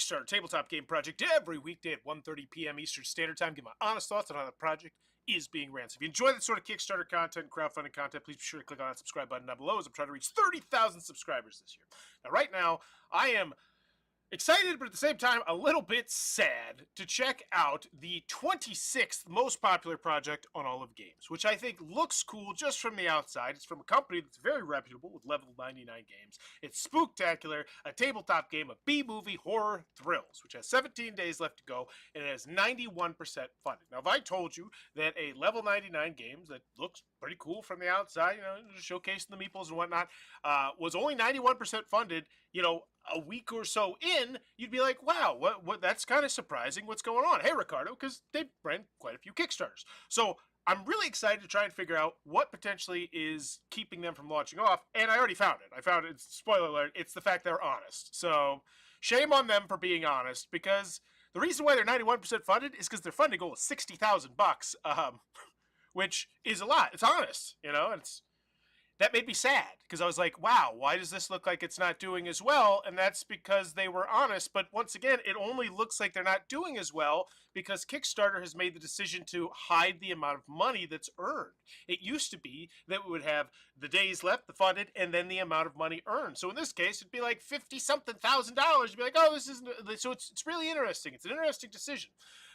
Kickstarter tabletop game project every weekday at 1:30 p.m. Eastern Standard Time. Give my honest thoughts on how the project is being ran. So if you enjoy that sort of Kickstarter content and crowdfunding content, please be sure to click on that subscribe button down below as I'm trying to reach 30,000 subscribers this year. Now, right now, I am excited, but at the same time, a little bit sad to check out the 26th most popular project on all of games, which I think looks cool just from the outside. It's from a company that's very reputable with level 99 games. It's Spooktacular, a tabletop game of B-movie horror thrills, which has 17 days left to go, and it has 91% funded. Now, if I told you that a level 99 game that looks pretty cool from the outside, you know, showcasing the meeples and whatnot, was only 91% funded, you know, a week or so in, you'd be like, wow, what that's kind of surprising. What's going on? Hey, Ricardo, because they ran quite a few Kickstarters. So I'm really excited to try and figure out what potentially is keeping them from launching off. And I already found it. I found it. Spoiler alert. It's the fact they're honest. So shame on them for being honest, because the reason why they're 91% funded is because their funding goal is $60,000, which is a lot. It's honest, you know, and that made me sad because I was like, wow, why does this look like it's not doing as well? And that's because they were honest. But once again, it only looks like they're not doing as well because Kickstarter has made the decision to hide the amount of money that's earned. It used to be that we would have the days left, the funded, and then the amount of money earned. So in this case, it'd be like $50-something thousand. You'd be like, oh, this isn't. So it's really interesting. It's an interesting decision.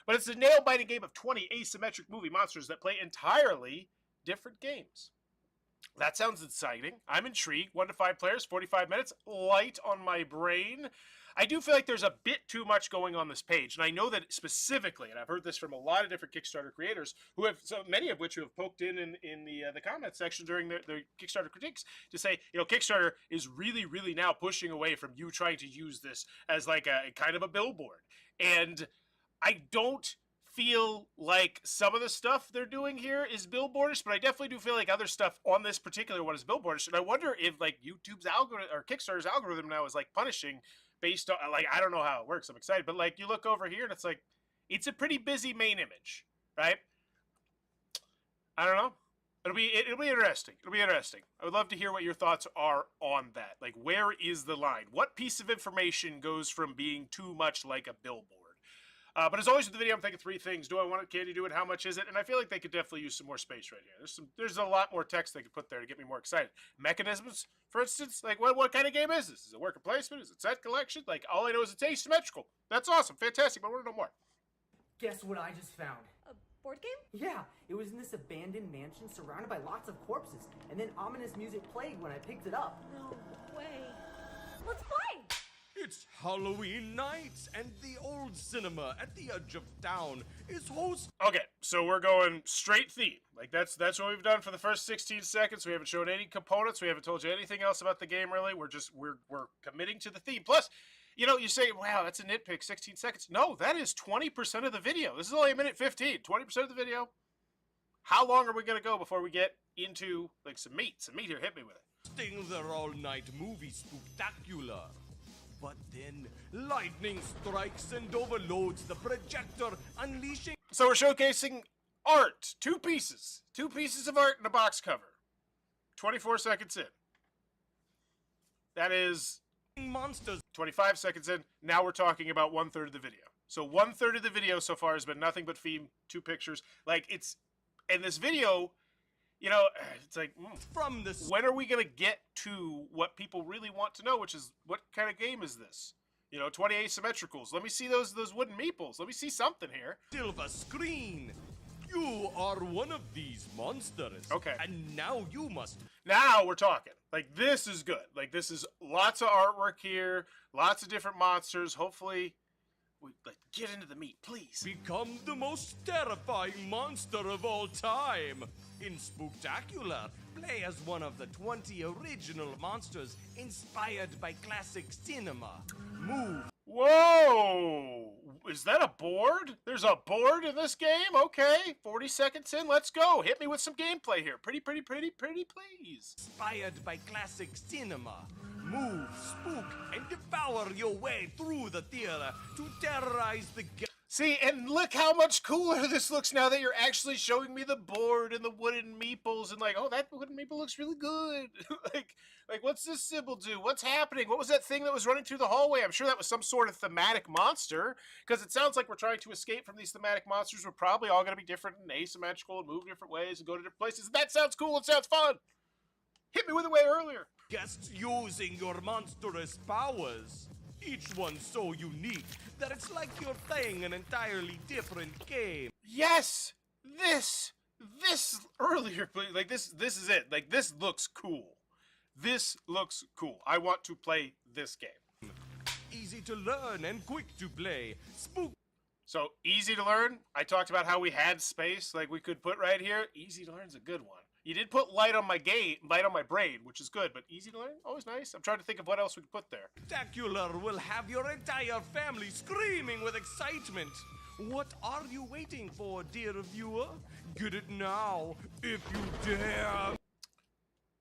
But it's a nail-biting game of 20 asymmetric movie monsters that play entirely different games. That sounds exciting. I'm intrigued. 1 to 5 players, 45 minutes, light on my brain. I do feel like there's a bit too much going on this page, and I know that specifically, and I've heard this from a lot of different Kickstarter creators, who have, so many of which who have poked in the comment section during their Kickstarter critiques to say, you know, Kickstarter is really now pushing away from you trying to use this as like a kind of a billboard, and I don't feel like some of the stuff they're doing here is billboardish, but I definitely do feel like other stuff on this particular one is billboardish. And I wonder if like YouTube's algorithm or Kickstarter's algorithm now is like punishing based on, like, I don't know how it works. I'm excited, but like you look over here and it's like, it's a pretty busy main image, right? I don't know. It'll be interesting. It'll be interesting. I would love to hear what your thoughts are on that. Like, where is the line? What piece of information goes from being too much like a billboard? But as always with the video, I'm thinking 3 things. Do I want it? Can you do it? How much is it? And I feel like they could definitely use some more space right here. There's a lot more text they could put there to get me more excited. Mechanisms, for instance, like what kind of game is this? Is it worker placement? Is it set collection? Like, all I know is it's asymmetrical. That's awesome. Fantastic. But I want to know more. Guess what I just found? A board game? Yeah, it was in this abandoned mansion surrounded by lots of corpses. And then ominous music played when I picked it up. No way. Let's play! It's Halloween night, and the old cinema at the edge of town is host. Okay, so we're going straight theme. Like that's what we've done for the first 16 seconds. We haven't shown any components. We haven't told you anything else about the game really. We're committing to the theme. Plus, you know, you say, wow, that's a nitpick, 16 seconds. No, that is 20% of the video. This is only 1:15. 20% of the video. How long are we going to go before we get into like some meat? Some meat here. Hit me with it. Hosting their all-night movie Spooktacular. But then, lightning strikes and overloads the projector, unleashing... So we're showcasing art. 2 pieces. 2 pieces of art in a box cover. 24 seconds in. That is... monsters. 25 seconds in. Now we're talking about 1/3 of the video. So 1/3 of the video so far has been nothing but theme, 2 pictures. Like, it's... And this video... You know, it's like, from this, when are we going to get to what people really want to know, which is, what kind of game is this? You know, 20 asymmetricals. Let me see those wooden meeples. Let me see something here. Silver screen. You are one of these monsters. Okay. And now you must... Now we're talking. Like, this is good. Like, this is lots of artwork here, lots of different monsters. Hopefully... Like, get into the meat, please. Become the most terrifying monster of all time. In Spooktacular, play as one of the 20 original monsters inspired by classic cinema. Move. Whoa! Is that a board? There's a board in this game? Okay, 40 seconds in, let's go. Hit me with some gameplay here. Pretty, please. Inspired by classic cinema. Move, spook, and devour your way through the theater to terrorize the... See, and look how much cooler this looks now that you're actually showing me the board and the wooden meeples and like, oh, that wooden meeple looks really good. like what's this symbol do? What's happening? What was that thing that was running through the hallway? I'm sure that was some sort of thematic monster because it sounds like we're trying to escape from these thematic monsters. We're probably all going to be different and asymmetrical and move different ways and go to different places. That sounds cool. It sounds fun. Hit me with it way earlier. Just using your monstrous powers. Each one so unique that it's like you're playing an entirely different game. Yes, this earlier, like this is it. Like this looks cool. This looks cool. I want to play this game. Easy to learn and quick to play. So easy to learn. I talked about how we had space, like we could put right here. Easy to learn is a good one. You did put light on my brain, which is good, but easy to learn, always nice. I'm trying to think of what else we could put there. Spooktacular will have your entire family screaming with excitement. What are you waiting for, dear viewer? Get it now, if you dare.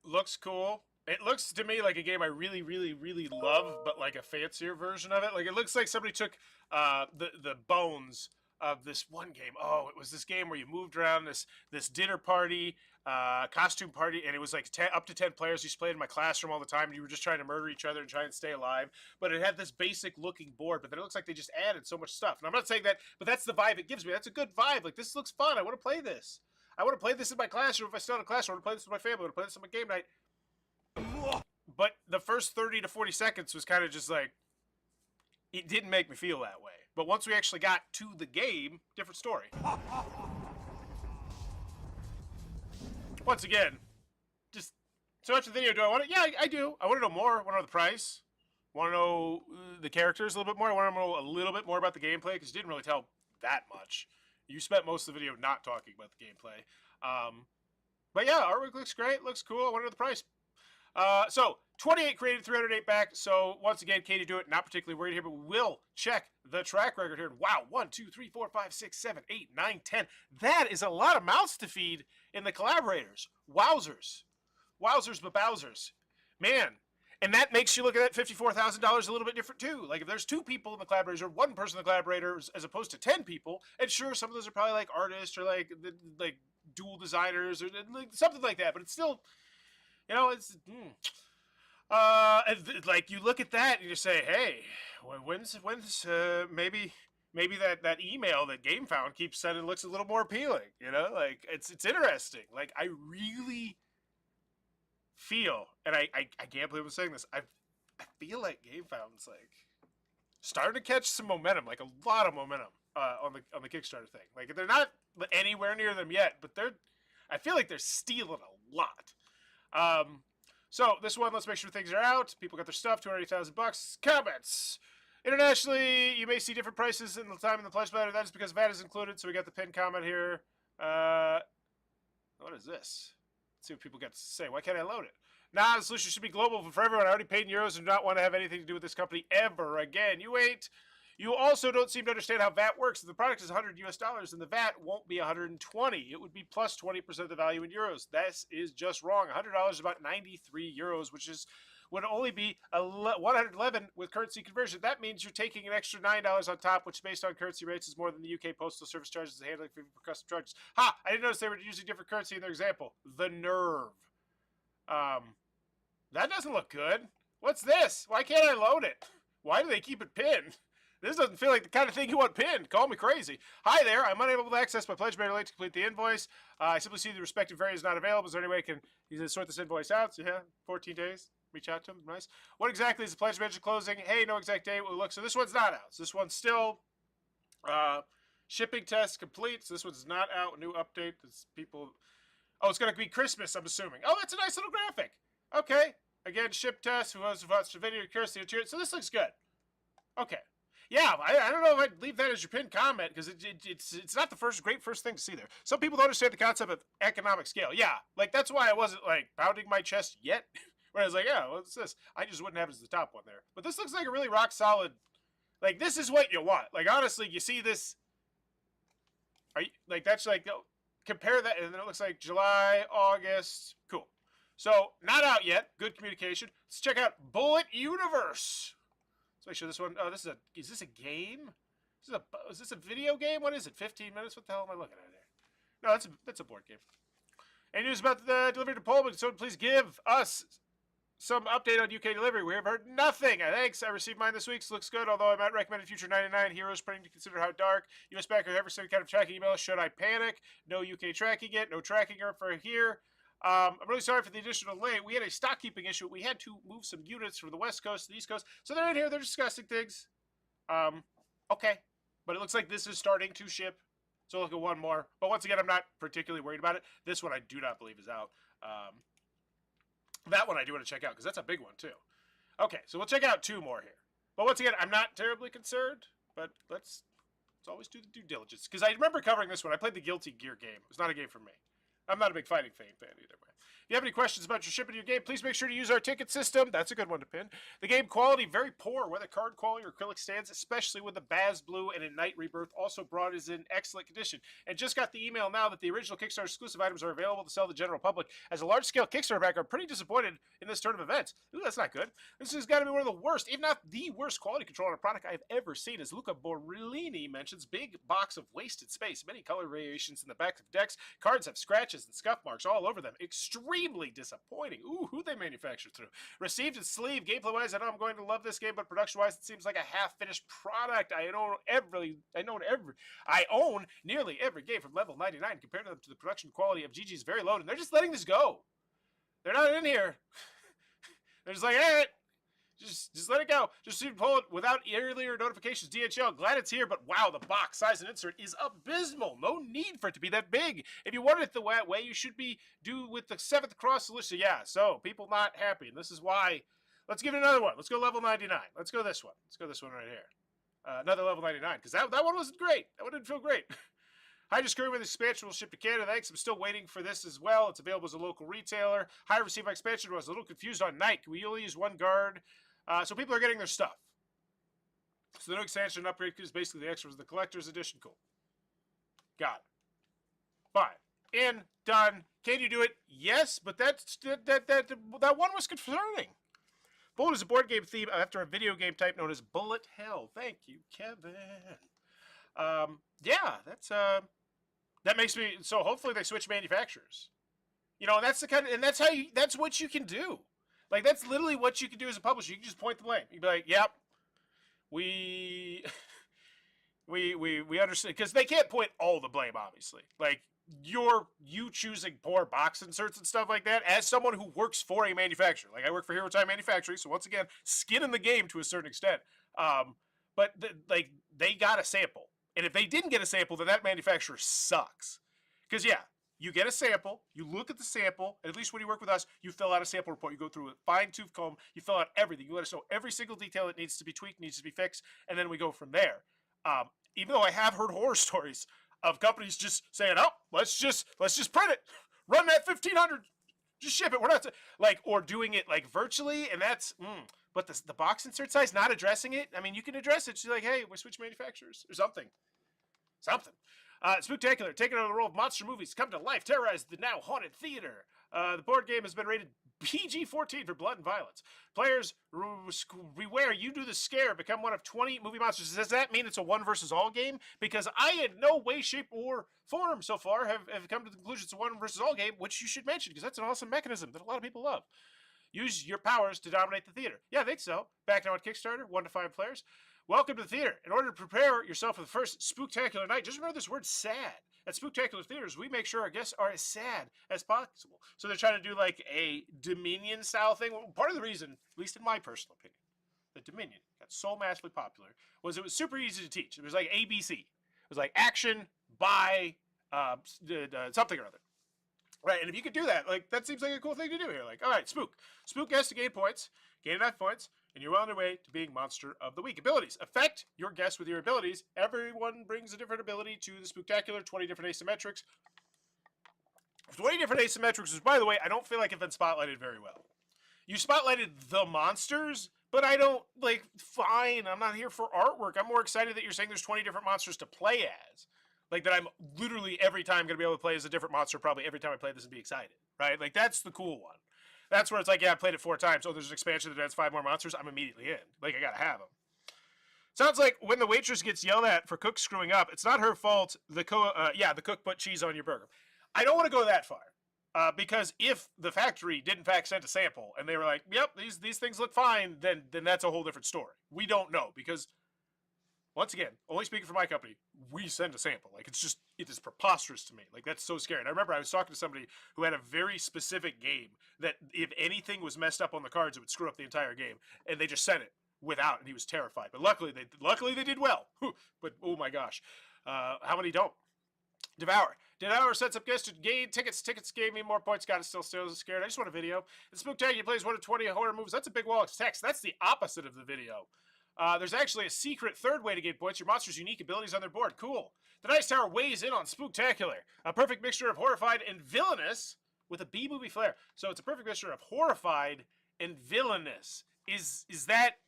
Looks cool. It looks to me like a game I really, really, really love, but like a fancier version of it. Like it looks like somebody took the bones of this one game. Oh, it was this game where you moved around this dinner party, costume party, and it was like up to 10 players. You played in my classroom all the time, and you were just trying to murder each other and try and stay alive. But it had this basic looking board, but then it looks like they just added so much stuff. And I'm not saying that, but that's the vibe it gives me. That's a good vibe. Like, this looks fun. I want to play this. I want to play this in my classroom if I still in a classroom. I want to play this with my family. I want to play this on my game night. But the first 30 to 40 seconds was kind of just like, it didn't make me feel that way. But once we actually got to the game, different story. Once again, just so much of the video. Do I want it? Yeah, I do. I want to know more. I want to know the price. I want to know the characters a little bit more. I want to know a little bit more about the gameplay because you didn't really tell that much. You spent most of the video not talking about the gameplay. But yeah, artwork looks great. Looks cool. I want to know the price. So 28 created, 308 back. So once again, Katie do it. Not particularly worried here, but we will check the track record here. Wow, 1, 2, 3, 4, 5, 6, 7, 8, 9, 10. That is a lot of mouths to feed in the collaborators. Wowzers. Wowzers, but bowsers. Man. And that makes you look at that $54,000 a little bit different too. Like if there's 2 people in the collaborators or 1 person in the collaborators as opposed to 10 people, and sure, some of those are probably like artists or like dual designers or like something like that. But it's still, you know, it's like you look at that and you say, hey, when's maybe that email that GameFound keeps sending looks a little more appealing. You know, like it's interesting. Like I really feel, and I can't believe I'm saying this. I feel like GameFound's like starting to catch some momentum, like a lot of momentum on the Kickstarter thing. Like they're not anywhere near them yet, but I feel like they're stealing a lot. So this one, let's make sure things are out. People got their stuff. $280,000. Comments. Internationally, you may see different prices in the time in the pledge letter. That is because VAT is included. So we got the pinned comment here. What is this? Let's see what people got to say. Why can't I load it? Nah, the solution should be global for everyone. I already paid in euros and do not want to have anything to do with this company ever again. You ain't. You also don't seem to understand how VAT works. If the product is $100 US, then the VAT won't be 120. It would be plus 20% of the value in euros. This is just wrong. $100 is about 93 euros, which would only be 111 with currency conversion. That means you're taking an extra $9 on top, which based on currency rates is more than the UK Postal Service charges the handling fee for custom charges. Ha! I didn't notice they were using different currency in their example. The nerve. That doesn't look good. What's this? Why can't I load it? Why do they keep it pinned? This doesn't feel like the kind of thing you want pinned. Call me crazy. Hi there. I'm unable to access my pledge mailer late to complete the invoice. I simply see the respective variant is not available. Is there any way you can sort this invoice out? So yeah, 14 days. Reach out to him. Nice. What exactly is the pledge manager closing? Hey, no exact date. Well, look, so this one's not out. So this one's still shipping test complete. So this one's not out. New update. It's people. Oh, it's going to be Christmas, I'm assuming. Oh, that's a nice little graphic. Okay. Again, ship test. Who wants to watch the video? Curiosity. So this looks good. Okay. Yeah, I don't know if I'd leave that as your pinned comment because it's not the great first thing to see there. Some people don't understand the concept of economic scale. Yeah, like that's why I wasn't like pounding my chest yet. Where I was like, yeah, what's this? I just wouldn't have it as the top one there. But this looks like a really rock solid. Like this is what you want. Like honestly, you see this. Are you like that's like compare that and then it looks like July, August. Cool. So not out yet. Good communication. Let's check out Bullet Universe. Let's make sure this one. Oh, is this a game? Is this a video game? What is it? 15 minutes? What the hell am I looking at here? No, that's a board game. Any news about the delivery to Poland? So please give us some update on UK delivery. We have heard nothing. Thanks. I received mine this week. So looks good, although I might recommend in future 99 heroes printing to consider how dark. US backer ever sent kind of tracking email. Should I panic? No UK tracking yet. No tracking for here. I'm really sorry for the additional delay. We had a stock keeping issue. We had to move some units from the West Coast to the East Coast. So they're in here. They're discussing things. Okay. But it looks like this is starting to ship. So look at one more. But once again, I'm not particularly worried about it. This one I do not believe is out. That one I do want to check out because that's a big one too. Okay, so we'll check out two more here. But once again, I'm not terribly concerned. But let's always do the due diligence. Because I remember covering this one. I played the Guilty Gear game. It was not a game for me. I'm not a big fighting fan either way. If you have any questions about your shipping your game, please make sure to use our ticket system. That's a good one to pin. The game quality, very poor, whether card quality or acrylic stands, especially with the Baz Blue and Ignite Rebirth also brought is in excellent condition. And just got the email now that the original Kickstarter exclusive items are available to sell to the general public. As a large-scale Kickstarter backer, I'm pretty disappointed in this turn of events. Ooh, that's not good. This has got to be one of the worst, if not the worst quality control on a product I've ever seen. As Luca Borellini mentions, big box of wasted space, many color variations in the back of decks. Cards have scratches and scuff marks all over them. Extremely disappointing. Ooh, who they manufacture through. Received in sleeve. Gameplay-wise, I know I'm going to love this game, but production-wise, it seems like a half-finished product. I own nearly every game from level 99. Compared to them to the production quality of GG's very low, and they're just letting this go. They're not in here. They're just like, hey, just let it go. Just pull it without earlier notifications. DHL, glad it's here, but wow, the box size and insert is abysmal. No need for it to be that big. If you wanted it the way you should be do with the 7th cross solution. Yeah, so people not happy, and this is why. Let's give it another one. Let's go level 99. Let's go this one. Let's go this one right here. Another level 99, because that one wasn't great. That one didn't feel great. Hydra Scurry with expansion will ship to Canada. Thanks. I'm still waiting for this as well. It's available as a local retailer. High Receive expansion was a little confused on night. Can we only use one guard? So people are getting their stuff. So the new expansion upgrade is basically the extras, the collector's edition. Cool. Got it. Fine. In. Done. Can you do it? Yes, but that one was concerning. Bullet is a board game theme after a video game type known as Bullet Hell. Thank you, Kevin. Yeah, that makes me so. Hopefully they switch manufacturers. You know, and that's the kind of, and that's what you can do. Like, that's literally what you can do as a publisher. You can just point the blame. You can be like, yep, we understand, because they can't point all the blame, obviously. Like, you choosing poor box inserts and stuff like that as someone who works for a manufacturer. Like, I work for Hero Time Manufacturing, so once again, skin in the game to a certain extent. But they got a sample. And if they didn't get a sample, then that manufacturer sucks. Because, yeah, you get a sample, you look at the sample, and at least when you work with us, you fill out a sample report. You go through a fine-tooth comb, you fill out everything. You let us know every single detail that needs to be tweaked, needs to be fixed, and then we go from there. Even though I have heard horror stories of companies just saying, oh, let's just print it. Run that 1,500. Just ship it. We're not, or doing it, like, virtually, and that's, but the box insert size, not addressing it, I mean, you can address it. She's like, hey, we switch manufacturers or something. Spooktacular, taking over the role of monster movies, come to life, terrorize the now haunted theater. The board game has been rated PG-14 for blood and violence. Players, beware, you do the scare, become one of 20 movie monsters. Does that mean it's a one versus all game? Because I, in no way, shape, or form so far have come to the conclusion it's a one versus all game, which you should mention, because that's an awesome mechanism that a lot of people love. Use your powers to dominate the theater. Yeah, I think so. Back now on Kickstarter, 1 to 5 players. Welcome to the theater. In order to prepare yourself for the first Spooktacular night, just remember this word sad. At Spooktacular Theaters, we make sure our guests are as sad as possible. So they're trying to do like a Dominion-style thing. Well, part of the reason, at least in my personal opinion, that Dominion got so massively popular was it was super easy to teach. It was like ABC. It was like action, buy, something or other. Right, and if you could do that, like, that seems like a cool thing to do here. Like, all right, Spook has to gain points, gain enough points, and you're well on your way to being Monster of the Week. Abilities. Affect your guests with your abilities. Everyone brings a different ability to the Spooktacular, 20 different asymmetrics. 20 different asymmetrics, which, by the way, I don't feel like have been spotlighted very well. You spotlighted the monsters, but I don't, like, fine, I'm not here for artwork. I'm more excited that you're saying there's 20 different monsters to play as. Like, that I'm literally every time going to be able to play as a different monster, probably every time I play this and be excited, right? Like, that's the cool one. That's where it's like, yeah, I played it 4 times. Oh, there's an expansion that adds 5 more monsters. I'm immediately in. Like, I got to have them. Sounds like when the waitress gets yelled at for cook screwing up, it's not her fault. The cook put cheese on your burger. I don't want to go that far. Because if the factory did in fact send a sample and they were like, "Yep, these things look fine," then that's a whole different story. We don't know because, once again, only speaking for my company, we send a sample. Like it is preposterous to me. Like that's so scary. And I remember I was talking to somebody who had a very specific game that if anything was messed up on the cards, it would screw up the entire game, and they just sent it without, and he was terrified. But luckily they did well. But oh my gosh, how many don't? Devour sets up guests to gain tickets. Tickets gave me more points. Got it. Still scared. I just want a video. The Spooktacular plays 1 to 20 horror movies. That's a big wall of text. That's the opposite of the video. There's actually a secret third way to gain points. Your monster's unique abilities on their board. Cool. The Dice Tower weighs in on Spooktacular. A perfect mixture of horrified and villainous with a B-movie flair. So it's a perfect mixture of horrified and villainous. Is that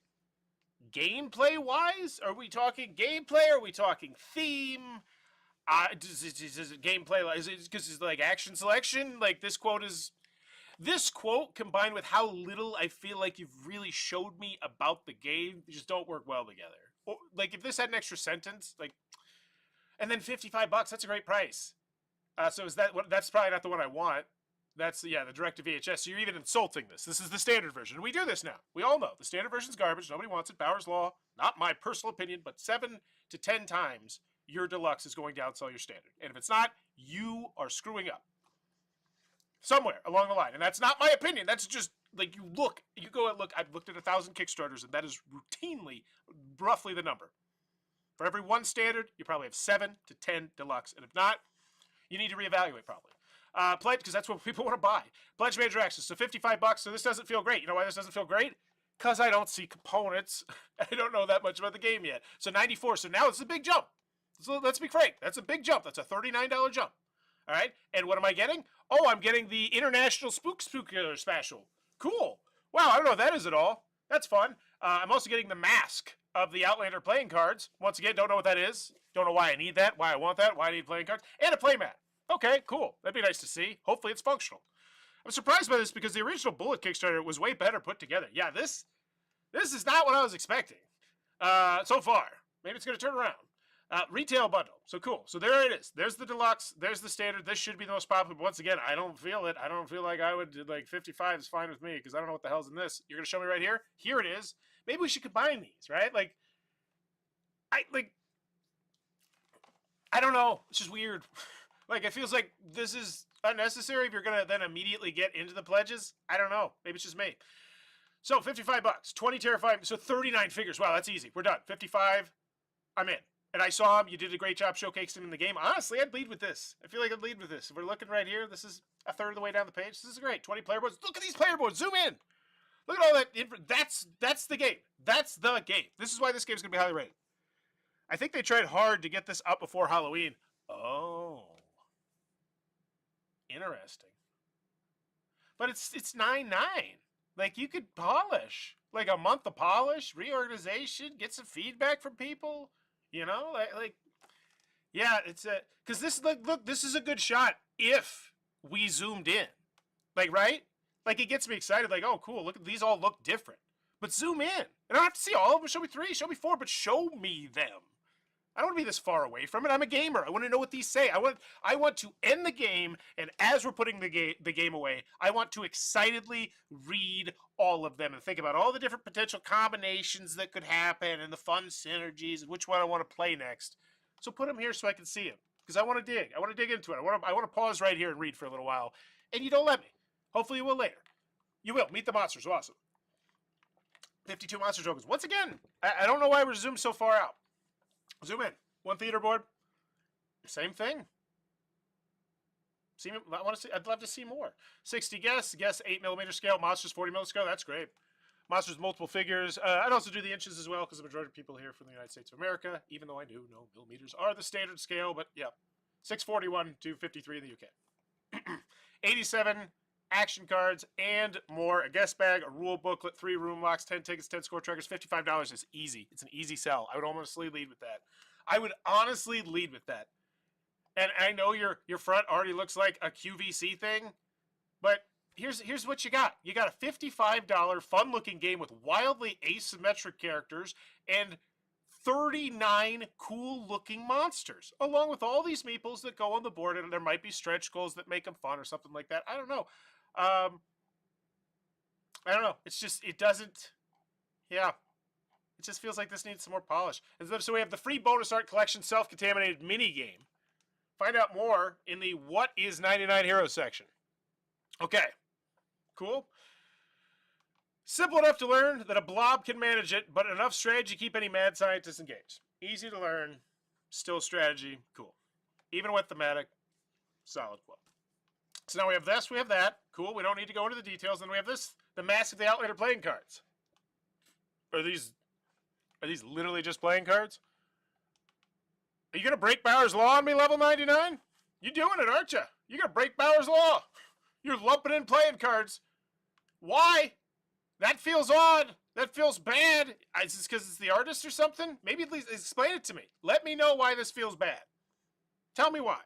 gameplay-wise? Are we talking gameplay? Are we talking theme? Is it gameplay? Is it because it's like action selection? Like this quote combined with how little I feel like you've really showed me about the game, they just don't work well together. Or, like if this had an extra sentence, like, and then $55, that's a great price. So is that what? That's probably not the one I want. That's the direct to VHS. So you're even insulting this. This is the standard version. We do this now. We all know the standard version's garbage. Nobody wants it. Bauer's Law. Not my personal opinion, but 7 to 10 times your deluxe is going to outsell your standard. And if it's not, you are screwing up somewhere along the line. And that's not my opinion. That's just like you go and look. I've looked at 1,000 Kickstarters, and that is routinely roughly the number. For every one standard, you probably have 7 to 10 deluxe. And if not, you need to reevaluate probably. Pledge, because that's what people want to buy. Pledge major access. So $55. So this doesn't feel great. You know why this doesn't feel great? Because I don't see components. I don't know that much about the game yet. So 94. So now it's a big jump. So let's be frank. That's a big jump. That's a $39 jump. All right. And what am I getting? Oh, I'm getting the International Spooktacular Special. Cool. Wow, I don't know what that is at all. That's fun. I'm also getting the mask of the Outlander playing cards. Once again, don't know what that is. Don't know why I need that, why I want that, why I need playing cards. And a playmat. Okay, cool. That'd be nice to see. Hopefully it's functional. I'm surprised by this because the original Bullet Kickstarter was way better put together. Yeah, this is not what I was expecting so far. Maybe it's going to turn around. Retail bundle. So cool. So there it is. There's the deluxe. There's the standard. This should be the most popular. But once again, I don't feel it. I don't feel like I would, like 55 is fine with me because I don't know what the hell's in this. You're going to show me right here? Here it is. Maybe we should combine these, right? I don't know. It's just weird. Like, it feels like this is unnecessary if you're going to then immediately get into the pledges. I don't know. Maybe it's just me. So, $55, 20 Terrify, so 39 figures. Wow, that's easy. We're done. 55, I'm in. And I saw him. You did a great job showcasing him in the game. Honestly, I'd lead with this. I feel like I'd lead with this. If we're looking right here, this is a third of the way down the page. This is great. 20 player boards. Look at these player boards. Zoom in. Look at all that. That's the game. That's the game. This is why this game's going to be highly rated. I think they tried hard to get this up before Halloween. Oh. Interesting. But it's $9.9. Like, you could polish. Like, a month of polish, reorganization, get some feedback from people. You know? Yeah, it's a... Because this, look, this is a good shot if we zoomed in. Like, right? Like, it gets me excited. Like, oh, cool. Look, these all look different. But zoom in. I don't have to see all of them. Show me 3, show me 4, but show me them. I don't want to be this far away from it. I'm a gamer. I want to know what these say. I want to end the game, and as we're putting the game away, I want to excitedly read all of them and think about all the different potential combinations that could happen and the fun synergies and which one I want to play next. So put them here so I can see them, because I want to dig. I want to dig into it. I want to pause right here and read for a little while, and you don't let me. Hopefully you will later. You will. Meet the monsters. Awesome. 52 monster tokens. Once again, I don't know why we're zoomed so far out. Zoom in. 1 theater board. Same thing. I'd love to see more. 60 guests. Guests 8mm scale. Monsters 40mm scale. That's great. Monsters multiple figures. I'd also do the inches as well because the majority of people here from the United States of America, even though I do know millimeters are the standard scale, but yeah. 641 to 53 in the UK. 87 action cards and more. A guest bag, a rule booklet, 3 room locks, 10 tickets, 10 score trackers. $55 is easy. It's an easy sell. I would honestly lead with that. And I know your front already looks like a QVC thing, but here's what you got. You got a $55 fun-looking game with wildly asymmetric characters and 39 cool-looking monsters, along with all these meeples that go on the board, and there might be stretch goals that make them fun or something like that. I don't know. I don't know. It's just, it doesn't, yeah. It just feels like this needs some more polish. And so we have the free bonus art collection self-contaminated mini game. Find out more in the What is 99 Heroes section. Okay. Cool. Simple enough to learn that a blob can manage it, but enough strategy to keep any mad scientists engaged. Easy to learn, still strategy, cool. Even with thematic, solid quote. So now we have this, we have that, cool. We don't need to go into the details. Then we have this, the Mask of the Outlander playing cards. Are these literally just playing cards? Are you gonna break Bauer's Law on me, level 99? You doing it, aren't you? You're gonna break Bauer's Law. You're lumping in playing cards. Why? That feels odd. That feels bad. Is this because it's the artist or something? Maybe at least explain it to me. Let me know why this feels bad. Tell me why.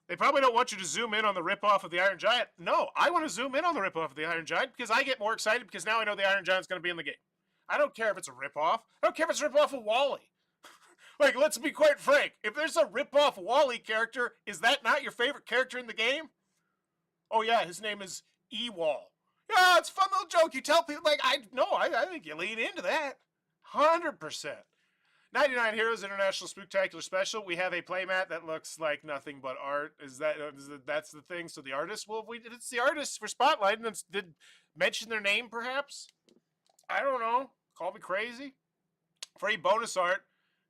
They probably don't want you to zoom in on the ripoff of the Iron Giant. No, I want to zoom in on the ripoff of the Iron Giant because I get more excited because now I know the Iron Giant's going to be in the game. I don't care if it's a ripoff. I don't care if it's a ripoff of Wally. Like, let's be quite frank. If there's a ripoff Wally character, is that not your favorite character in the game? Oh yeah, his name is Ewall. Yeah, it's a fun little joke. You tell people, like, I think you lean into that. 100%. 99 Heroes International Spooktacular Special. We have a playmat that looks like nothing but art. That's the thing? So the artist, well, it's the artist for spotlighting and did mention their name, perhaps? I don't know. Call me crazy. Free bonus art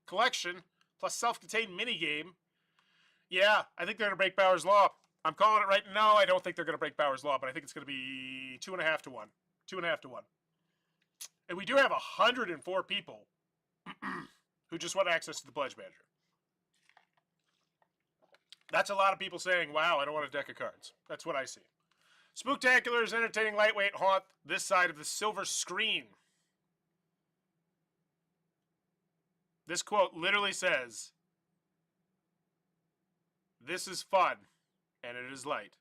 collection plus self-contained minigame. Yeah, I think they're going to break Bauer's Law. I'm calling it right now. I don't think they're going to break Bauer's Law, but I think it's going to be 2.5 to 1. 2.5 to 1. And we do have 104 people who just want access to the Pledge Manager. That's a lot of people saying, wow, I don't want a deck of cards. That's what I see. Spooktacular is entertaining lightweight haunt this side of the silver screen. This quote literally says, "This is fun, and it is light."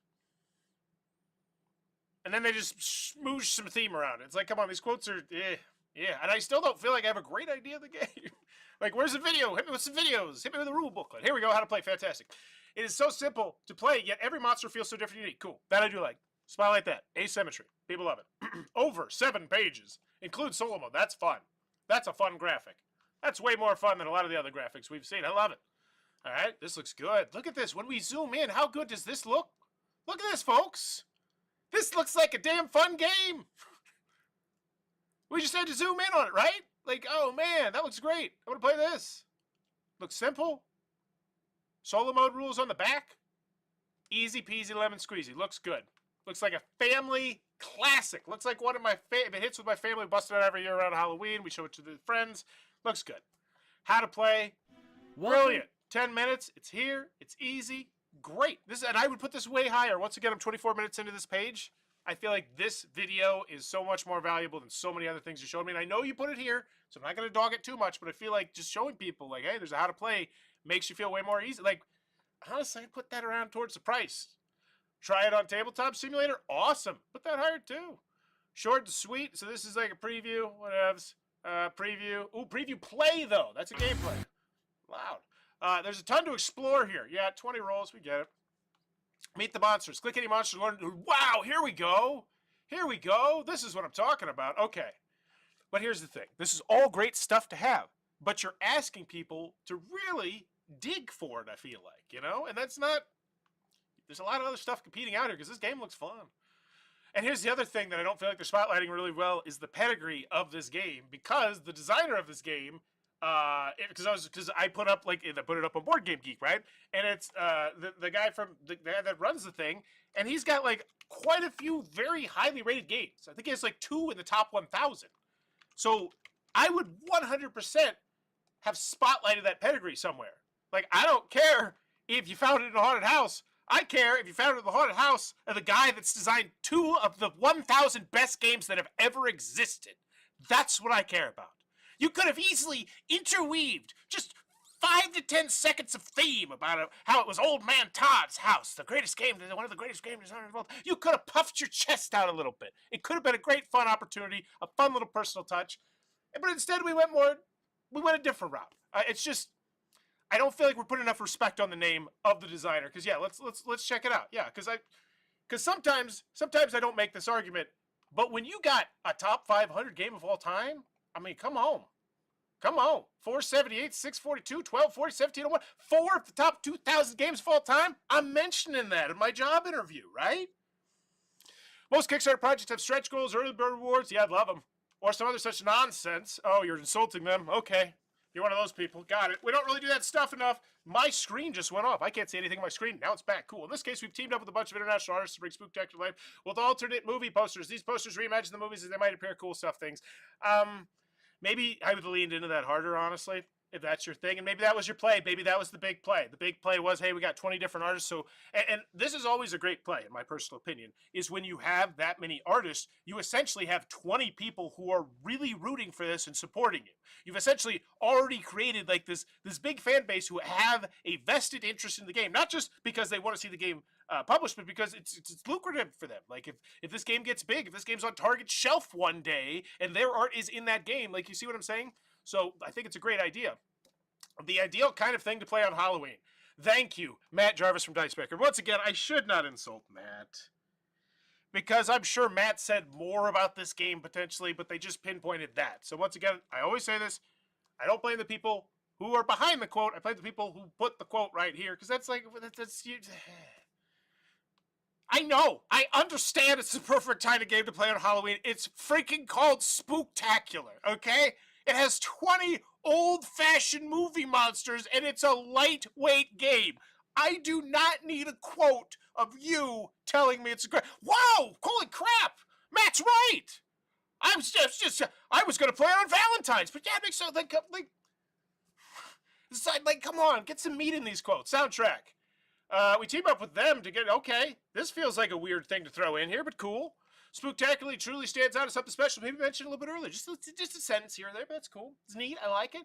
And then they just smoosh some theme around it. It's like, come on, these quotes are, yeah. And I still don't feel like I have a great idea of the game. Like, where's the video? Hit me with some videos. Hit me with a rule booklet. Here we go, how to play. Fantastic. It is so simple to play, yet every monster feels so different and unique. Cool. That I do like. Spotlight that. Asymmetry. People love it. Over 7 pages. Include solo mode. That's fun. That's a fun graphic. That's way more fun than a lot of the other graphics we've seen. I love it. All right, this looks good. Look at this. When we zoom in, how good does this look? Look at this, folks. This looks like a damn fun game. We just had to zoom in on it, right? Like, oh man, that looks great. I want to play this. Looks simple. Solo mode rules on the back. Easy peasy lemon squeezy. Looks good. Looks like a family classic. Looks like one of my favorite hits with my family. We busted out every year around Halloween. We show it to the friends. Looks good. How to play. Brilliant. 10 minutes. It's here. It's easy. Great. And I would put this way higher. Once again, I'm 24 minutes into this page. I feel like this video is so much more valuable than so many other things you showed me. And I know you put it here, so I'm not going to dog it too much, but I feel like just showing people, like, hey, there's a how to play makes you feel way more easy. Like, honestly, I'd put that around towards the price. Try it on Tabletop Simulator. Awesome. Put that higher, too. Short and sweet. So this is like a preview. Whatevs. Preview. Ooh, preview play, though. That's a gameplay. Loud. There's a ton to explore here. Yeah, 20 rolls. We get it. Meet the monsters. Click any monster. Learn. Wow, here we go. Here we go. This is what I'm talking about. Okay. But here's the thing. This is all great stuff to have. But you're asking people to really dig for it, I feel like. You know? And that's not... There's a lot of other stuff competing out here because this game looks fun. And here's the other thing that I don't feel like they're spotlighting really well is the pedigree of this game, because the designer of this game, because I put up it up on Board Game Geek, right? And it's the guy that runs the thing, and he's got like quite a few very highly rated games. I think he has like 2 in the top 1,000. So I would 100% have spotlighted that pedigree somewhere. Like, I don't care if you found it in a haunted house. I care if you found it in the haunted house of the guy that's designed 2 of the 1,000 best games that have ever existed. That's what I care about. You could have easily interweaved just 5 to 10 seconds of theme about how it was Old Man Todd's house, the greatest game, one of the greatest game designers in the world. You could have puffed your chest out a little bit. It could have been a great fun opportunity, a fun little personal touch. But instead we went a different route. It's just, I don't feel like we're putting enough respect on the name of the designer. Because yeah, let's check it out. Yeah, because sometimes I don't make this argument, but when you got a top 500 game of all time, I mean, come on. 478, 642, 1240, 1701, 4 of the top 2,000 games of all time. I'm mentioning that in my job interview, right? Most Kickstarter projects have stretch goals, early bird rewards. Yeah, I'd love them. Or some other such nonsense. Oh, you're insulting them. Okay. You're one of those people. Got it. We don't really do that stuff enough. My screen just went off. I can't see anything on my screen. Now it's back. Cool. In this case, we've teamed up with a bunch of international artists to bring Spooktacular to life with alternate movie posters. These posters reimagine the movies as they might appear. Cool stuff things. Maybe I would have leaned into that harder, honestly, if that's your thing. And maybe that was your play. Maybe that was the big play. The big play was, hey, we got 20 different artists. So, and this is always a great play, in my personal opinion, is when you have that many artists, you essentially have 20 people who are really rooting for this and supporting you. You've essentially already created like this big fan base who have a vested interest in the game, not just because they want to see the game published, but because it's lucrative for them. Like if this game gets big, if this game's on Target's shelf one day and their art is in that game, like, you see what I'm saying? So I think it's a great idea. The ideal kind of thing to play on Halloween. Thank you, Matt Jarvis from Dicebreaker. Once again, I should not insult Matt, because I'm sure Matt said more about this game potentially, but they just pinpointed that. So once again, I always say this, I don't blame the people who are behind the quote. I blame the people who put the quote right here, because that's like, that's you. I know. I understand it's the perfect kind of game to play on Halloween. It's freaking called Spooktacular, okay? It has 20 old-fashioned movie monsters, and it's a lightweight game. I do not need a quote of you telling me it's a great... Wow! Holy crap! Matt's right! I was going to play it on Valentine's, but yeah, it makes sense. Like, come on, get some meat in these quotes. Soundtrack. We team up with them to get, okay, this feels like a weird thing to throw in here, but cool. Spooktacular truly stands out as something special. Maybe mentioned a little bit earlier. Just a sentence here or there, but that's cool. It's neat. I like it.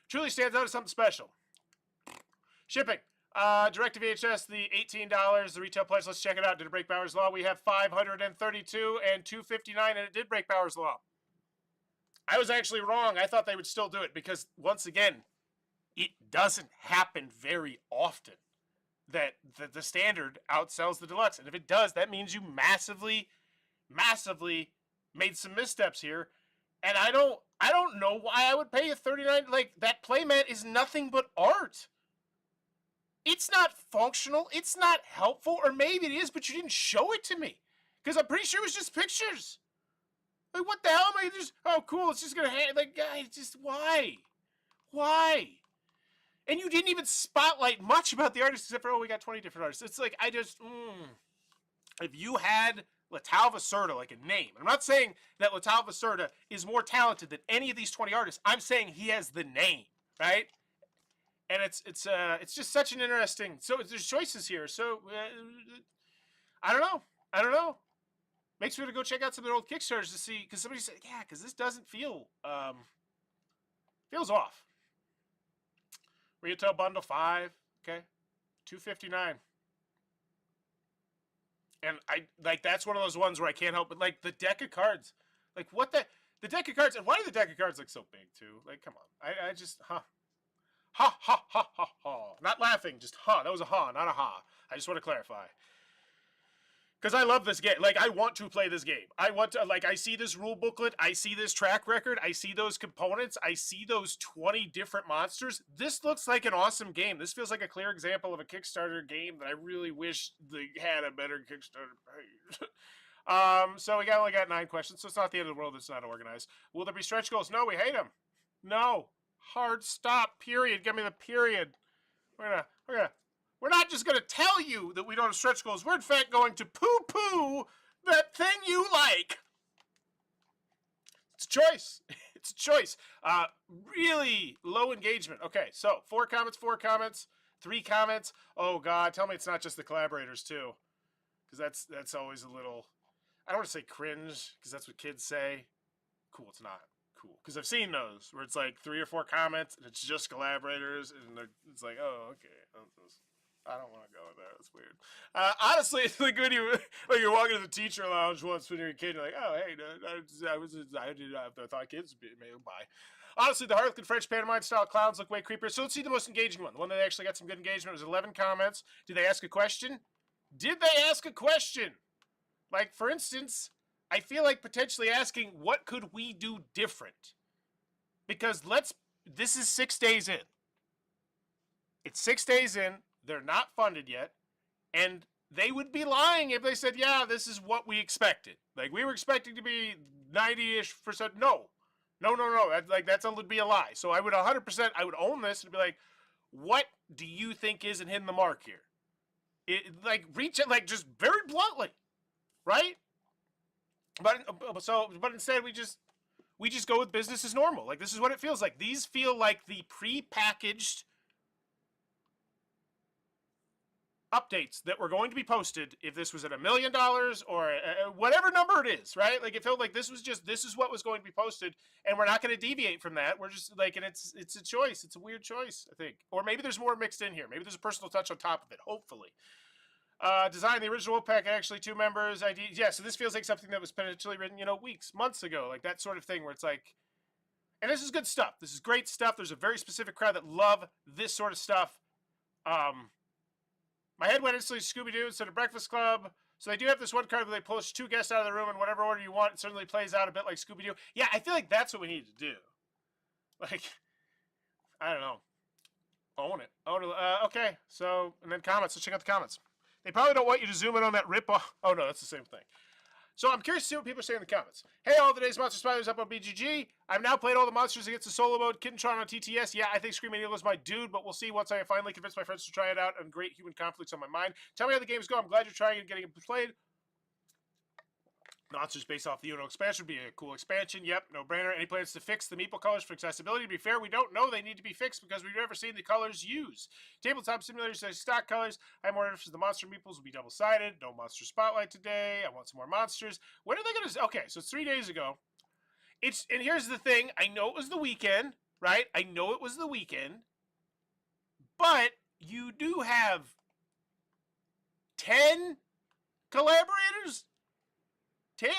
Truly stands out as something special. Shipping. Direct to VHS, the $18. The retail price, let's check it out. Did it break Bowers' Law? We have 532 and 259, and it did break Bowers' Law. I was actually wrong. I thought they would still do it because, once again, it doesn't happen very often that the standard outsells the deluxe. And if it does, that means you massively made some missteps here. And I don't know why I would pay you $39. Like, that playmat is nothing but art. It's not functional. It's not helpful. Or maybe it is, but you didn't show it to me. Because I'm pretty sure it was just pictures. Like, what the hell am I just... Oh, cool. It's just going to... Like, guys, just... Why? Why? And you didn't even spotlight much about the artists except for, oh, we got 20 different artists. It's like, I just... If you had Latal Vaserta, like a name... I'm not saying that Latal Vaserta is more talented than any of these 20 artists. I'm saying he has the name, right? And it's just such an interesting... So there's choices here. So, I don't know. Makes me want to go check out some of their old Kickstarters to see... Because somebody said, yeah, because this doesn't feel... feels off. Retail bundle 5, okay, $259. And that's one of those ones where I can't help but, like, the deck of cards. Like, what the deck of cards, and why do the deck of cards look so big, too? Like, come on. I just, Ha, ha, ha, ha, ha. Not laughing, just ha. That was a ha, not a ha. I just want to clarify. Because I love this game. Like, I want to play this game. I want to, like, I see this rule booklet. I see this track record. I see those components. I see those 20 different monsters. This looks like an awesome game. This feels like a clear example of a Kickstarter game that I really wish they had a better Kickstarter page. So we only got 9 questions, so it's not the end of the world. It's not organized. Will there be stretch goals? No, we hate them. No. Hard stop, period. Give me the period. We're not just going to tell you that we don't have stretch goals. We're, in fact, going to poo-poo that thing you like. It's a choice. It's a choice. Really low engagement. Okay, so 4 comments, 3 comments. Oh, God, tell me it's not just the collaborators, too. Because that's always a little... I don't want to say cringe, because that's what kids say. Cool, it's not. Cool. Because I've seen those, where it's like 3 or 4 comments, and it's just collaborators, and it's like, oh, okay. I don't want to go there. That's weird. Honestly, it's like when you're walking to the teacher lounge once when you're a kid, you're like, oh, hey, I thought kids would be bye. Honestly, the Harlequin French pantomime style clowns look way creepier. So let's see the most engaging one. The one that actually got some good engagement was 11 comments. Did they ask a question? Did they ask a question? Like, for instance, I feel like potentially asking, what could we do different? Because this is 6 days in. It's 6 days in. They're not funded yet. And they would be lying if they said, yeah, this is what we expected. Like, we were expecting to be 90-ish%. No. That would be a lie. So I would 100%, I would own this and be like, what do you think isn't hitting the mark here? Reach it, just very bluntly, right? But instead we just go with business as normal. Like, this is what it feels like. These feel like the pre-packaged updates that were going to be posted if this was at $1 million or whatever number it is, right? Like, it felt like this is what was going to be posted, and we're not going to deviate from that. We're just like, and it's a choice. It's a weird choice, I think. Or maybe there's more mixed in here. Maybe there's a personal touch on top of it, hopefully. Design the original pack, actually 2 members. Yeah, so this feels like something that was potentially written, weeks, months ago, like that sort of thing where it's like, and this is good stuff. This is great stuff. There's a very specific crowd that love this sort of stuff. My head went instantly to Scooby-Doo instead of Breakfast Club. So they do have this one card where they push 2 guests out of the room in whatever order you want. It certainly plays out a bit like Scooby-Doo. Yeah, I feel like that's what we need to do. Like, I don't know. Own it. Okay, so, and then comments. Let's check out the comments. They probably don't want you to zoom in on that rip-off. Oh, no, that's the same thing. So I'm curious to see what people say in the comments. Hey, all today's Monster Spiders up on BGG. I've now played all the monsters against the solo mode. Kittentron on TTS. Yeah, I think Screaming Eagle is my dude, but we'll see once I finally convince my friends to try it out and great human conflicts on my mind. Tell me how the games go. I'm glad you're trying and getting it played. Monsters based off the Uno expansion would be a cool expansion. Yep, no brainer. Any plans to fix the meeple colors for accessibility? To be fair, we don't know they need to be fixed because we've never seen the colors used. Tabletop simulators say stock colors. I'm more interested in the monster meeples will be double-sided. No monster spotlight today. I want some more monsters. When are they going to... Okay, so it's 3 days ago. And here's the thing. I know it was the weekend, right? I know it was the weekend. But you do have 10 collaborators? 10?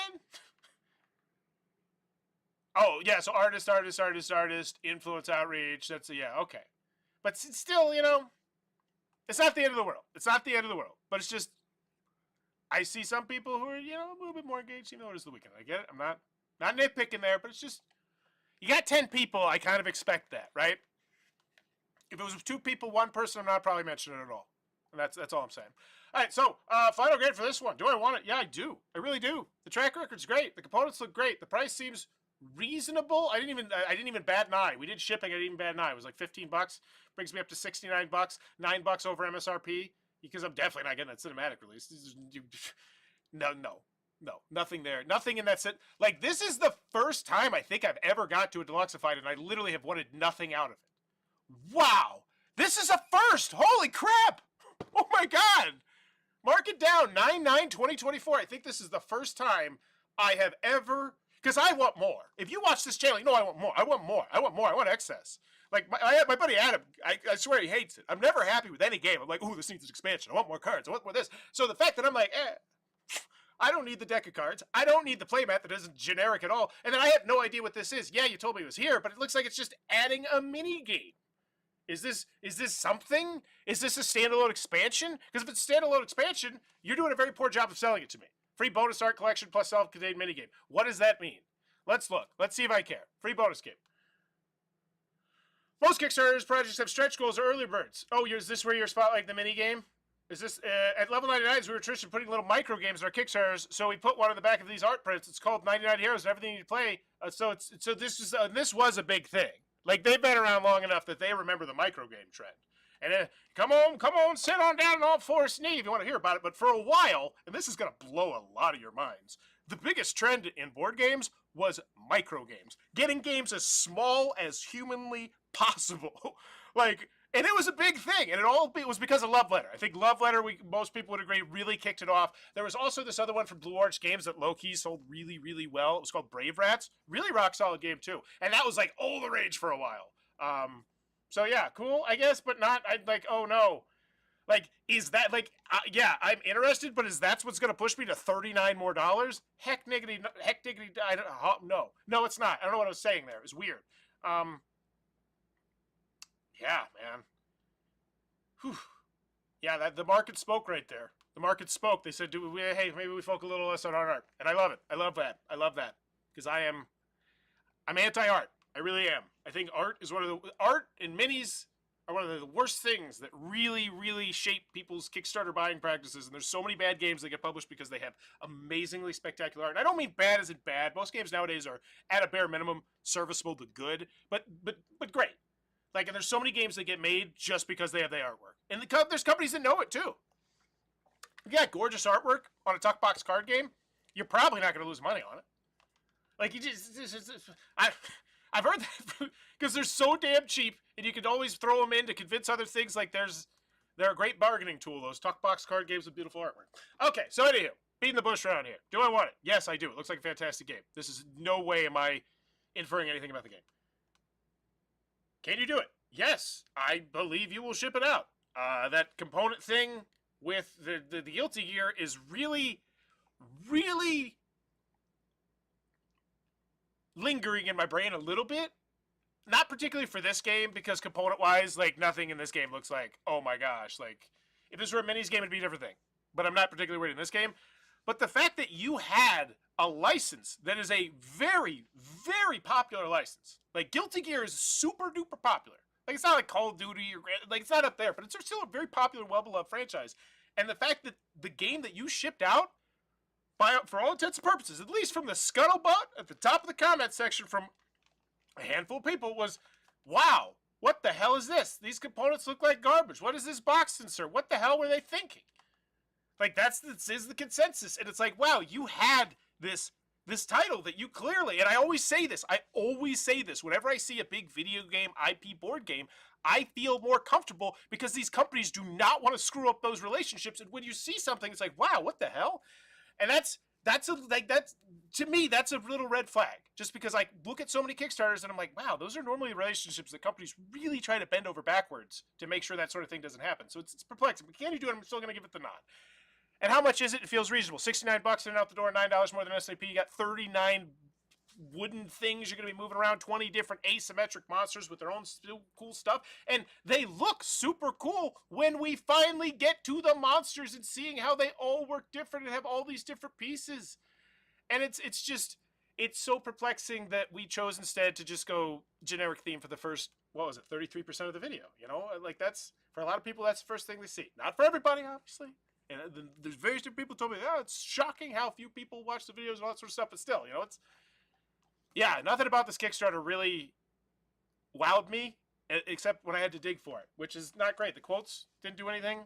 Oh, yeah, so artist, influence outreach. That's, yeah, okay. But still, it's not the end of the world. It's not the end of the world. But it's just, I see some people who are, a little bit more engaged, even though it is the weekend. I get it. I'm not nitpicking there, but it's just, you got 10 people, I kind of expect that, right? If it was 2 people, 1 person, I'm not probably mentioning it at all. And that's all I'm saying. All right, so final grade for this one. Do I want it? Yeah, I do. I really do. The track record's great. The components look great. The price seems reasonable. I didn't even bat an eye. We did shipping. I didn't even bat an eye. It was like $15. Brings me up to $69. $9 over MSRP because I'm definitely not getting that cinematic release. No, nothing there. Nothing in that set. Like, this is the first time I think I've ever got to a Deluxified, and I literally have wanted nothing out of it. Wow, this is a first. Holy crap! Oh my God. Mark it down, 9/9/2024. I think this is the first time I have ever, because I want more. If you watch this channel, you know I want more. I want more. I want excess. Like, my buddy Adam, I swear he hates it. I'm never happy with any game. I'm like, ooh, this needs an expansion. I want more cards. I want more this. So the fact that I'm like, I don't need the deck of cards. I don't need the playmat that isn't generic at all. And then I have no idea what this is. Yeah, you told me it was here, but it looks like it's just adding a mini game. Is this something? Is this a standalone expansion? Because if it's a standalone expansion, you're doing a very poor job of selling it to me. Free bonus art collection plus self-contained minigame. What does that mean? Let's look. Let's see if I care. Free bonus game. Most Kickstarter projects have stretch goals or early birds. Oh, is this where you're spotlighting the minigame? Is this at level 99? We were traditionally putting little micro games in our Kickstarters, so we put one on the back of these art prints. It's called 99 Heroes and everything you need to play. This was a big thing. Like, they've been around long enough that they remember the microgame trend. And come on, sit on down on all fours knee if you want to hear about it. But for a while, and this is going to blow a lot of your minds, the biggest trend in board games was microgames. Getting games as small as humanly possible. And it was a big thing, and it was because of Love Letter. I think Love Letter, most people would agree, really kicked it off. There was also this other one from Blue Orange Games that low-key sold really, really well. It was called Brave Rats. Really rock-solid game, too. And that was, like, all the rage for a while. So, yeah, cool, I guess, but not, oh, no. Like, is that, like, yeah, I'm interested, but is that what's going to push me to $39 more? Heck diggity, I don't, no, it's not. I don't know what I was saying there. It was weird. Yeah, man. Whew. Yeah, the market spoke right there. The market spoke. They said, hey, maybe we focus a little less on art. And I love it. I love that. Because I'm anti-art. I really am. I think art and minis are one of the worst things that really, really shape people's Kickstarter buying practices. And there's so many bad games that get published because they have amazingly spectacular art. And I don't mean bad as in bad. Most games nowadays are, at a bare minimum, serviceable to good, but great. Like, and there's so many games that get made just because they have the artwork. And there's companies that know it, too. If you got gorgeous artwork on a tuck box card game, you're probably not going to lose money on it. Like, I've heard that because they're so damn cheap, and you can always throw them in to convince other things. Like, they're a great bargaining tool, those tuck box card games with beautiful artwork. Okay, so anywho, beating the bush around here. Do I want it? Yes, I do. It looks like a fantastic game. This is no way am I inferring anything about the game. Can you do it? Yes, I believe you will ship it out. That component thing with the Guilty Gear is really, really lingering in my brain a little bit. Not particularly for this game, because component-wise, like, nothing in this game looks like, oh my gosh, like, if this were a minis game, it'd be a different thing. But I'm not particularly worried in this game. But the fact that you had a license that is a very, very popular license. Like, Guilty Gear is super duper popular. Like, it's not like Call of Duty or, like, it's not up there, but it's still a very popular, well-beloved franchise. And the fact that the game that you shipped out, for all intents and purposes, at least from the scuttlebutt at the top of the comment section from a handful of people, was, wow, what the hell is this? These components look like garbage. What is this box insert? What the hell were they thinking? Like, this is the consensus. And it's like, wow, you had this title that you clearly, and I always say this, whenever I see a big video game IP board game, I feel more comfortable because these companies do not want to screw up those relationships. And when you see something, it's like, wow, what the hell? And to me, that's a little red flag. Just because I look at so many Kickstarters and I'm like, wow, those are normally relationships that companies really try to bend over backwards to make sure that sort of thing doesn't happen. So it's perplexing. But can you do it? I'm still going to give it the nod. And how much is it? It feels reasonable. $69 in and out the door, $9 more than SAP. You got 39 wooden things you're going to be moving around, 20 different asymmetric monsters with their own cool stuff. And they look super cool when we finally get to the monsters and seeing how they all work different and have all these different pieces. And it's so perplexing that we chose instead to just go generic theme for the first, 33% of the video. You know, like, that's, for a lot of people, that's the first thing they see. Not for everybody, obviously. And there's various different people told me, it's shocking how few people watch the videos and all that sort of stuff. But still, you know, nothing about this Kickstarter really wowed me, except when I had to dig for it, which is not great. The quotes didn't do anything.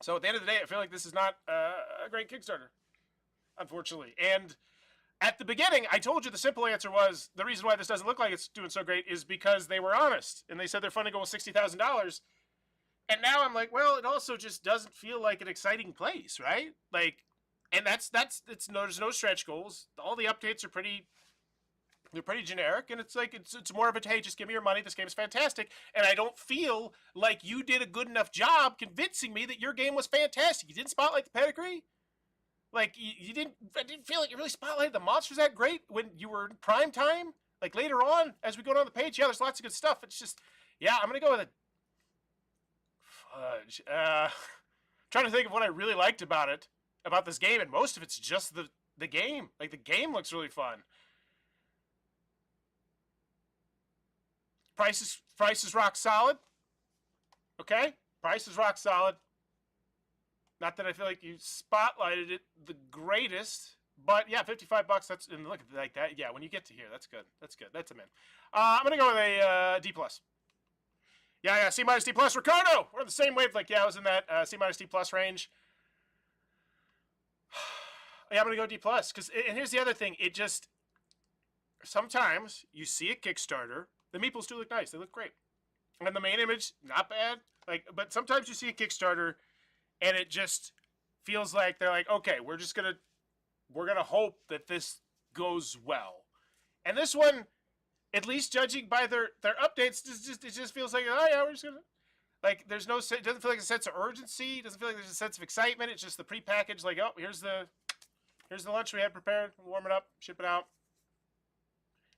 So at the end of the day, I feel like this is not a great Kickstarter, unfortunately. And at the beginning, I told you the simple answer was, the reason why this doesn't look like it's doing so great is because they were honest. And they said their funding goal was $60,000. And now I'm like, well, it also just doesn't feel like an exciting place, right? Like, and there's no stretch goals. All the updates are pretty generic, and it's like, it's more of a, hey, just give me your money. This game is fantastic. And I don't feel like you did a good enough job convincing me that your game was fantastic. You didn't spotlight the pedigree. Like, I didn't feel like you really spotlighted the monsters that great when you were in prime time. Like, later on, as we go down the page, yeah, there's lots of good stuff. It's just, yeah, I'm going to go with a fudge. Trying to think of what I really liked about this game, and most of it's just the game. Like, the game looks really fun. Price is rock solid. Okay? Price is rock solid. Not that I feel like you spotlighted it the greatest, but yeah, $55. That's, and look at like that. Yeah, when you get to here, that's good. That's good. That's a min. I'm gonna go with a D+. Yeah, C- D+. Ricardo, we're the same wavelength. Yeah, I was in that C- D+ range. Yeah, I'm gonna go D+. And here's the other thing. It just, sometimes you see a Kickstarter. The meeples do look nice. They look great. And the main image, not bad. Like, but sometimes you see a Kickstarter, and it just feels like they're like, okay, we're gonna hope that this goes well. And this one, at least judging by their updates, it just feels like, oh yeah, we're just gonna, Like, there's no, it doesn't feel like a sense of urgency. It doesn't feel like there's a sense of excitement. It's just the prepackaged, like, oh, here's the lunch we had prepared. We'll warm it up, ship it out.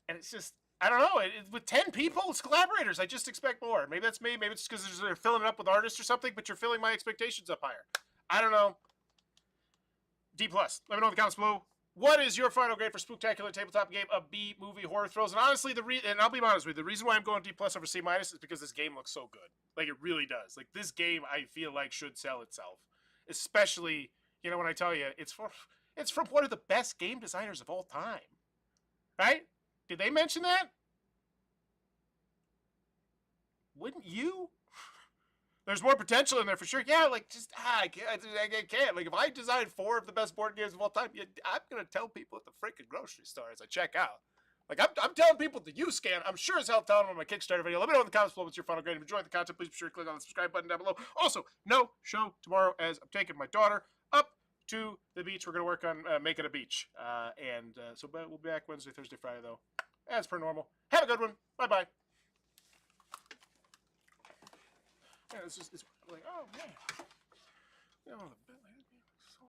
And it's just, I don't know. With 10 people, it's collaborators. I just expect more. Maybe that's me. Maybe it's because they're filling it up with artists or something, but you're filling my expectations up higher. I don't know. D+. Let me know in the comments below. What is your final grade for Spooktacular Tabletop Game of B Movie Horror Thrills? And honestly, and I'll be honest with you, the reason why I'm going D+ over C- is because this game looks so good. Like, it really does. Like, this game, I feel like, should sell itself. Especially, you know, when I tell you, it's from one of the best game designers of all time. Right? Did they mention that? Wouldn't you? There's more potential in there for sure. Yeah, like, just, I can't. Like, if I designed 4 of the best board games of all time, I'm going to tell people at the freaking grocery store as I check out. Like, I'm telling people to use scan. I'm sure as hell telling them on my Kickstarter video. Let me know in the comments below what's your final grade. If you enjoyed the content, please be sure to click on the subscribe button down below. Also, no show tomorrow as I'm taking my daughter up to the beach. We're going to work on making a beach. So we'll be back Wednesday, Thursday, Friday, though, as per normal. Have a good one. Bye-bye. Yeah, it's like, oh, man. You know,